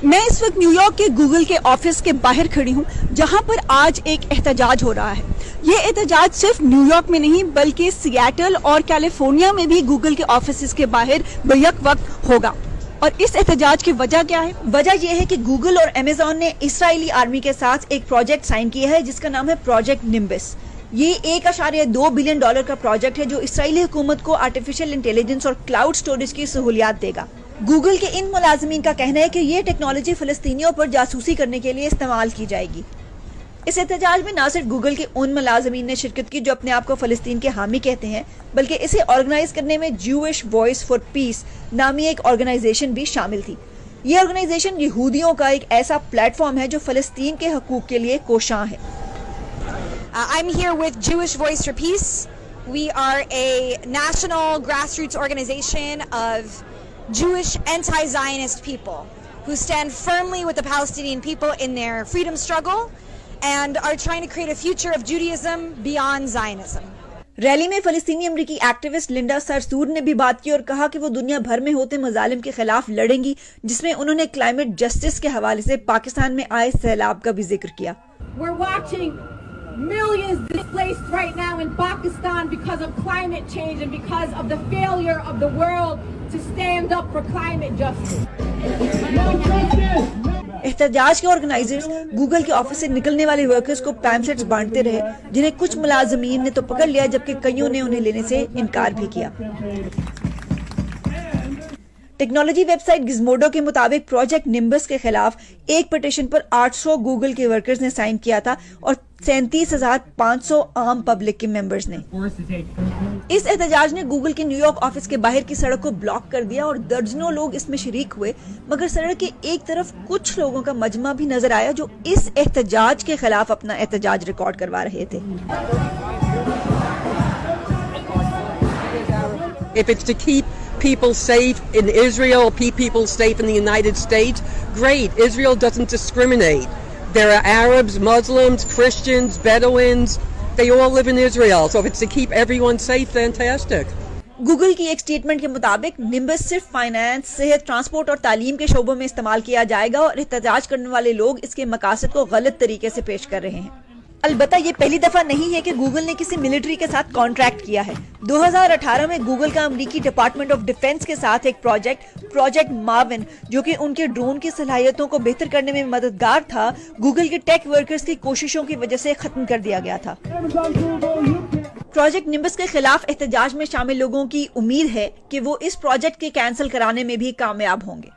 میں اس وقت new York کے گوگل کے آفس کے باہر کھڑی ہوں جہاں پر آج ایک احتجاج ہو رہا ہے. یہ احتجاج صرف نیو یارک میں نہیں بلکہ سیاٹل اور کیلیفورنیا میں بھی گوگل کے آفیسز کے باہر بیک وقت ہوگا. اور اس احتجاج کی وجہ کیا ہے؟ وجہ یہ ہے کہ گوگل اور امیزون نے اسرائیلی آرمی کے ساتھ ایک پروجیکٹ سائن کیا ہے جس کا نام ہے پروجیکٹ نمبس. یہ $1.2 بلین کا پروجیکٹ ہے جو اسرائیلی حکومت کو آرٹیفیشل انٹیلیجنس اور کلاؤڈ سٹوریج کی سہولیات دے گا. گوگل کے ان ملازمین کا کہنا ہے کہ یہ ٹیکنالوجی فلسطینیوں پر جاسوسی کرنے کے لیے استعمال کی جائے گی. اس احتجاج میں نہ صرف گوگل کے ان ملازمین نے شرکت کی جو اپنے آپ کو فلسطین کے حامی کہتے ہیں بلکہ اسے آرگنائز کرنے میں جوش وائس فار پیس نامی ایک آرگنائزیشن بھی شامل تھی. یہ آرگنائزیشن یہودیوں کا ایک ایسا پلیٹ فارم ہے جو فلسطین کے حقوق کے لیے کوشاں ہے. I'm here with Jewish Voice for Peace. We are a national grassroots organization of Jewish anti-Zionist people who stand firmly with the Palestinian people in their freedom struggle and are trying to create a future of Judaism beyond Zionism. Rally میں فلسطینی امریکی activist Linda سرسور نے بھی بات کی اور کہا کہ وہ دنیا بھر میں ہوتے مظالم کے خلاف لڑیں گی جس میں انہوں نے کلائمیٹ جسٹس کے حوالے سے پاکستان میں آئے سیلاب کا بھی ذکر کیا. We're watching millions displaced right now in Pakistan because of climate change and because of the failure of the world to stand up for climate justice. احتجاج کے آرگنائزرز گوگل کے آفس سے نکلنے والے ورکرز کو پیمفلیٹس بانٹتے رہے جنہیں کچھ ملازمین نے تو پکڑ لیا جبکہ کئیوں نے انہیں لینے سے انکار بھی کیا. ٹیکنالوجی ویب سائٹ گزموڈو کے مطابق پروجیکٹ نمبس کے خلاف ایک پٹیشن پر 800 گوگل کے ورکرز نے سائن کیا تھا اور 37,500 عام پبلک کے ممبرز نے. اس احتجاج نے گوگل کے نیو یارک آفس کے باہر کی سڑک کو بلاک کر دیا اور درجنوں لوگ اس میں شریک ہوئے مگر سڑک کے ایک طرف کچھ لوگوں کا مجمع بھی نظر آیا جو اس احتجاج کے خلاف اپنا احتجاج ریکارڈ کروا رہے تھے. If it's to keep people safe in Israel, people safe in the United States, great. Israel doesn't discriminate. There are Arabs, Muslims, Christians, Bedouins. They all live in Israel. So if it's to keep everyone safe, fantastic. Google کی ایک statement کے مطابق نمبس صرف finance, صحت، transport اور تعلیم کے شعبوں میں استعمال کیا جائے گا اور احتجاج کرنے والے لوگ اس کے مقاصد کو غلط طریقے سے پیش کر رہے ہیں. البتہ یہ پہلی دفعہ نہیں ہے کہ گوگل نے کسی ملٹری کے ساتھ کانٹریکٹ کیا ہے. 2018 میں گوگل کا امریکی ڈپارٹمنٹ آف ڈیفنس کے ساتھ ایک پروجیکٹ ماون جو کہ ان کے ڈرون کی صلاحیتوں کو بہتر کرنے میں مددگار تھا گوگل کے ٹیک ورکرز کی کوششوں کی وجہ سے ختم کر دیا گیا تھا. پروجیکٹ نمبس کے خلاف احتجاج میں شامل لوگوں کی امید ہے کہ وہ اس پروجیکٹ کے کینسل کرانے میں بھی کامیاب ہوں گے.